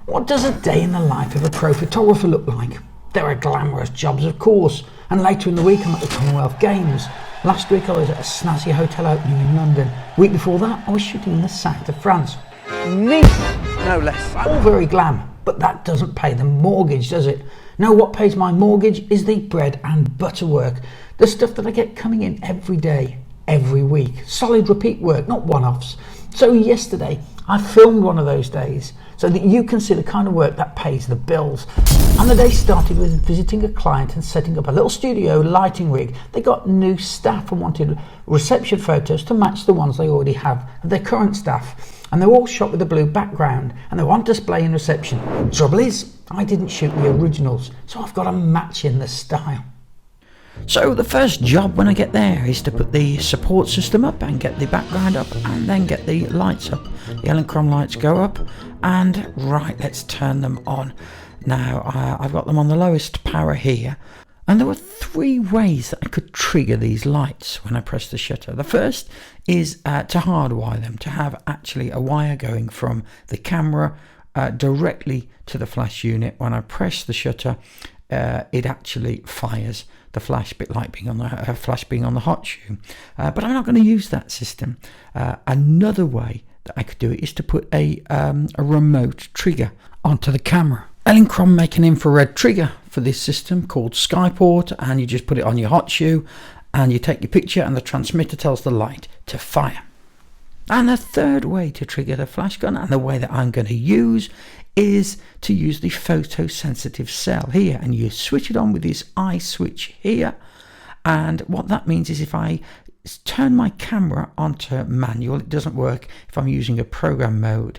What does a day in the life of a pro photographer look like? There are glamorous jobs, of course, and later in the week I'm at the Commonwealth Games. Last week I was at a snazzy hotel opening in London. Week before that I was shooting in the south of France. Nice, no less. All very glam, but that doesn't pay the mortgage, does it? No, what pays my mortgage is the bread and butter work, the stuff that I get coming in every day, every week. Solid repeat work, not one-offs. So yesterday I filmed one of those days so that you can see the kind of work that pays the bills. And the day started with visiting a client and setting up a little studio lighting rig. They got new staff and wanted reception photos to match the ones they already have of their current staff. And they were all shot with a blue background and they were on display in reception. Trouble is, I didn't shoot the originals, so I've got to match in the style. So the first job when I get there is to put the support system up and get the background up and then get the lights up. The Elenchron lights go up and right, let's turn them on. Now I've got them on the lowest power here, and there were three ways that I could trigger these lights when I press the shutter. The first is to hardwire them, to have actually a wire going from the camera directly to the flash unit. When I press the shutter, it actually fires the flash, bit like being on the flash being on the hot shoe. But I'm not going to use that system. Another way that I could do it is to put a remote trigger onto the camera. Elenchron make an infrared trigger for this system called Skyport, and you just put it on your hot shoe and you take your picture and the transmitter tells the light to fire. And the third way to trigger the flash gun, and the way that I'm going to use, is to use the photosensitive cell here, and you switch it on with this eye switch here. And what that means is if I turn my camera onto manual, it doesn't work if I'm using a program mode.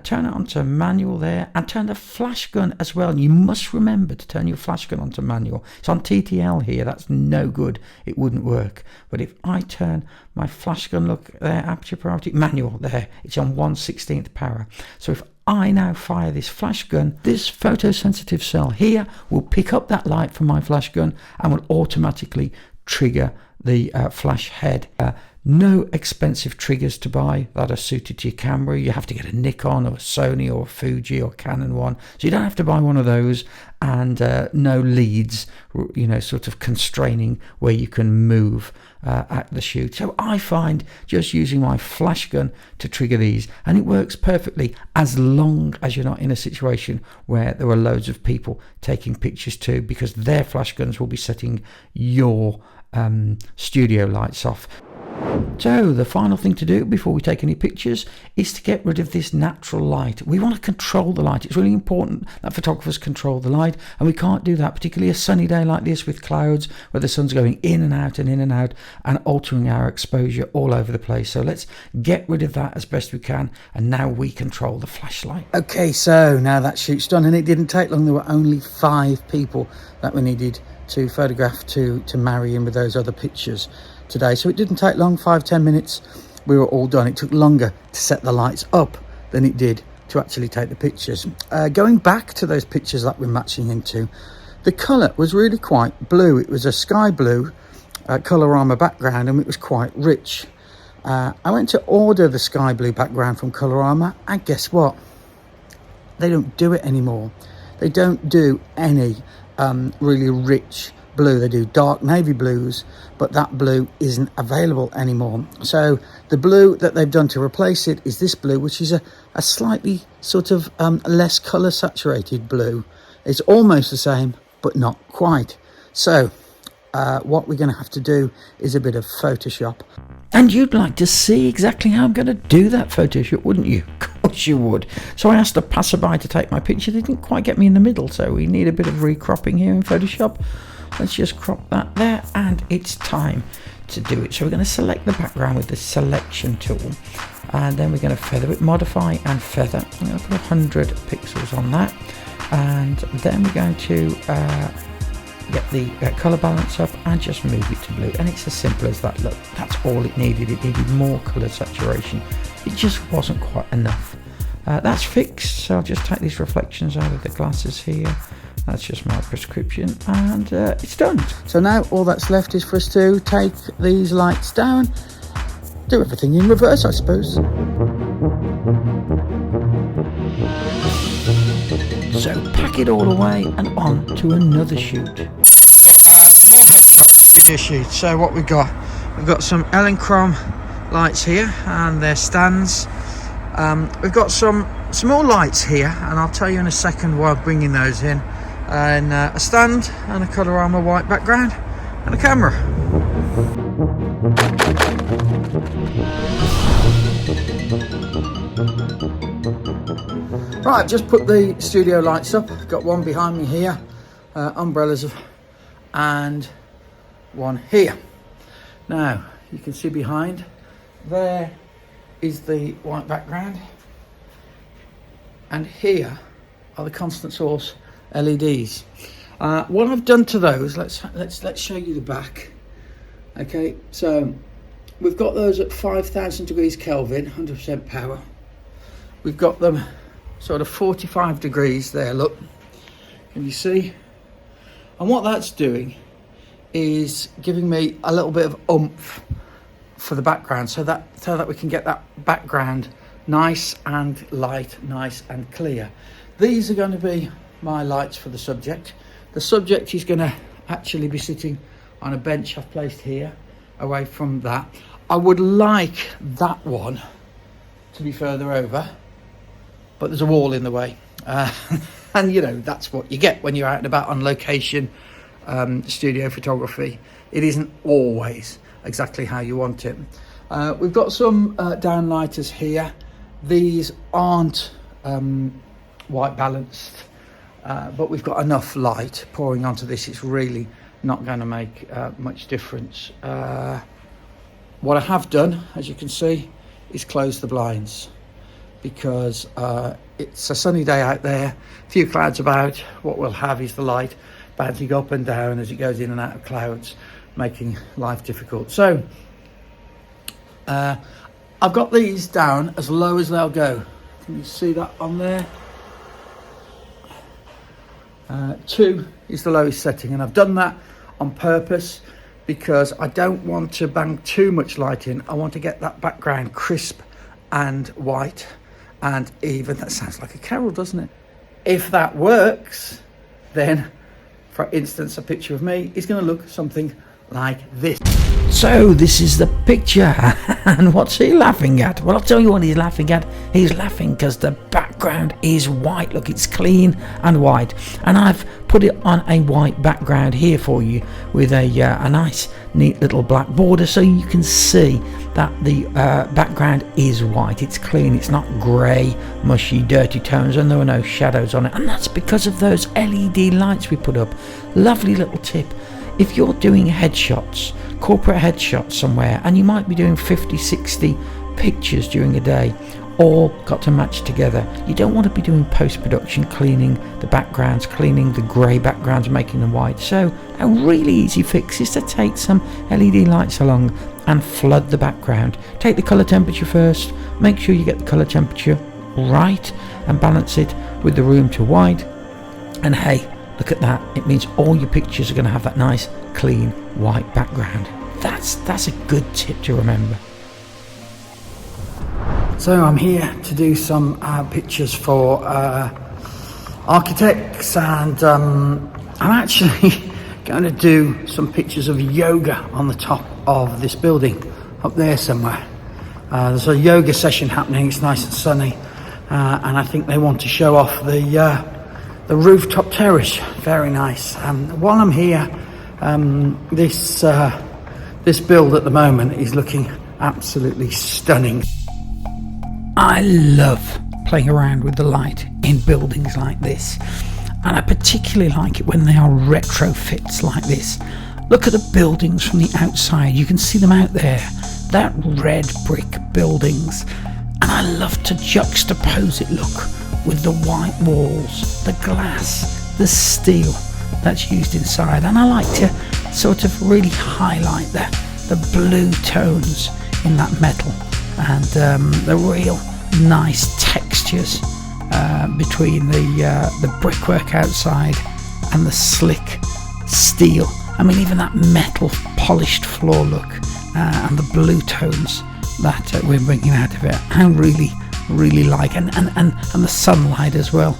Turn it onto manual there, and turn the flash gun as well. And you must remember to turn your flash gun onto manual. It's on TTL here, that's no good, it wouldn't work. But if I turn my flash gun, look there, aperture priority, manual there, it's on 1/16th power. So if I now fire this flash gun, this photosensitive cell here will pick up that light from my flash gun and will automatically trigger the flash head. No expensive triggers to buy that are suited to your camera. You have to get a Nikon or a Sony or a Fuji or Canon one, so you don't have to buy one of those. And no leads, you know, sort of constraining where you can move at the shoot. So I find just using my flash gun to trigger these, and it works perfectly as long as you're not in a situation where there are loads of people taking pictures too, because their flash guns will be setting your studio lights off. So the final thing to do before we take any pictures is to get rid of this natural light. We want to control the light. It's really important that photographers control the light, and we can't do that, particularly a sunny day like this with clouds where the sun's going in and out and altering our exposure all over the place. So let's get rid of that as best we can, and now we control the flashlight. Okay, so now that shoot's done, and it didn't take long. There were only 5 people that we needed to photograph to marry in with those other pictures today, so it didn't take long, 5-10 minutes, we were all done. It took longer to set the lights up than it did to actually take the pictures. Going back to those pictures that we're matching into, the colour was really quite blue. It was a sky blue Colorama background, and it was quite rich. I went to order the sky blue background from Colorama, and guess what? They don't do it anymore. They don't do any really rich blue. They do dark navy blues, but that blue isn't available anymore. So the blue that they've done to replace it is this blue, which is a slightly sort of less color saturated blue. It's almost the same, but not quite. So what we're going to have to do is a bit of Photoshop. And you'd like to see exactly how I'm going to do that Photoshop, wouldn't you? Of course you would. So I asked a passerby to take my picture. They didn't quite get me in the middle, so we need a bit of recropping here in Photoshop. Let's just crop that there, and it's time to do it. So we're going to select the background with the selection tool, and then we're going to feather it, modify and feather. I'm going to put 100 pixels on that, and then we're going to get the color balance up and just move it to blue. And it's as simple as that. Look, that's all it needed. It needed more color saturation. It just wasn't quite enough. That's fixed, so I'll just take these reflections out of the glasses here. That's just my prescription, and it's done. So now all that's left is for us to take these lights down, do everything in reverse, I suppose. So pack it all away and on to another shoot. Some more headshot studio shoots. So what we've got some Chrome lights here and their stands. We've got some more lights here, and I'll tell you in a second why I'm bringing those in. And a stand and a Colorama white background and a camera. Right, I've just put the studio lights up. Got one behind me here, umbrellas, and one here. Now you can see behind there is the white background, and here are the constant source LEDs. What I've done to those, let's show you the back. Okay, so we've got those at 5,000 degrees Kelvin, 100% power. We've got them sort of 45 degrees there, look, can you see? And what that's doing is giving me a little bit of oomph for the background, so that we can get that background nice and light, nice and clear. These are going to be my lights for the subject. The subject is going to actually be sitting on a bench I've placed here, away from that. I would like that one to be further over, but there's a wall in the way, and you know, that's what you get when you're out and about on location studio photography. It isn't always exactly how you want it. We've got some downlighters here. These aren't white balanced, but we've got enough light pouring onto this. It's really not going to make much difference. What I have done, as you can see, is close the blinds, because it's a sunny day out there, a few clouds about. What we'll have is the light bouncing up and down as it goes in and out of clouds, making life difficult. So I've got these down as low as they'll go. Can you see that on there? 2 is the lowest setting, and I've done that on purpose because I don't want to bang too much light in. I want to get that background crisp and white, and even, that sounds like a carol, doesn't it? If that works, then for instance a picture of me is going to look something like this. So this is the picture, and what's he laughing at? Well, I'll tell you what he's laughing at. He's laughing because the background is white. Look, it's clean and white, and I've put it on a white background here for you with a nice neat little black border, so you can see that the background is white. It's clean, it's not grey, mushy, dirty tones, and there are no shadows on it, and that's because of those LED lights we put up. Lovely little tip. If you're doing headshots, corporate headshots somewhere, and you might be doing 50, 60 pictures during a day, all got to match together, you don't want to be doing post-production, cleaning the backgrounds, cleaning the grey backgrounds, making them white. So a really easy fix is to take some LED lights along and flood the background. Take the colour temperature first, make sure you get the colour temperature right and balance it with the room to white, and hey, look at that, it means all your pictures are going to have that nice clean white background. That's a good tip to remember. So I'm here to do some pictures for architects, and I'm actually going to do some pictures of yoga on the top of this building up there somewhere. There's a yoga session happening, it's nice and sunny, and I think they want to show off the rooftop terrace. Very nice. While I'm here, this build at the moment is looking absolutely stunning. I love playing around with the light in buildings like this, and I particularly like it when they are retrofits like this. Look at the buildings from the outside, you can see them out there, that red brick buildings, and I love to juxtapose it, look, with the white walls, the glass, the steel that's used inside, and I like to sort of really highlight the blue tones in that metal, and the real nice textures between the brickwork outside and the slick steel. I mean, even that metal polished floor look and the blue tones that we're bringing out of it, I really like, and the sunlight as well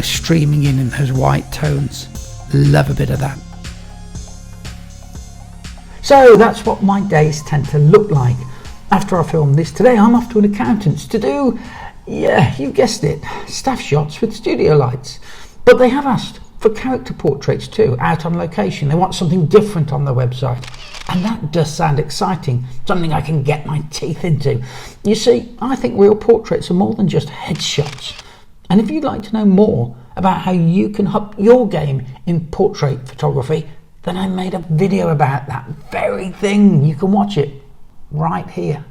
streaming in those white tones. Love a bit of that. So that's what my days tend to look like. After I film this today, I'm off to an accountant's to do, yeah, you guessed it, staff shots with studio lights. But they have asked for character portraits too, out on location. They want something different on their website. And that does sound exciting, something I can get my teeth into. You see, I think real portraits are more than just headshots. And if you'd like to know more about how you can up your game in portrait photography, then I made a video about that very thing. You can watch it right here.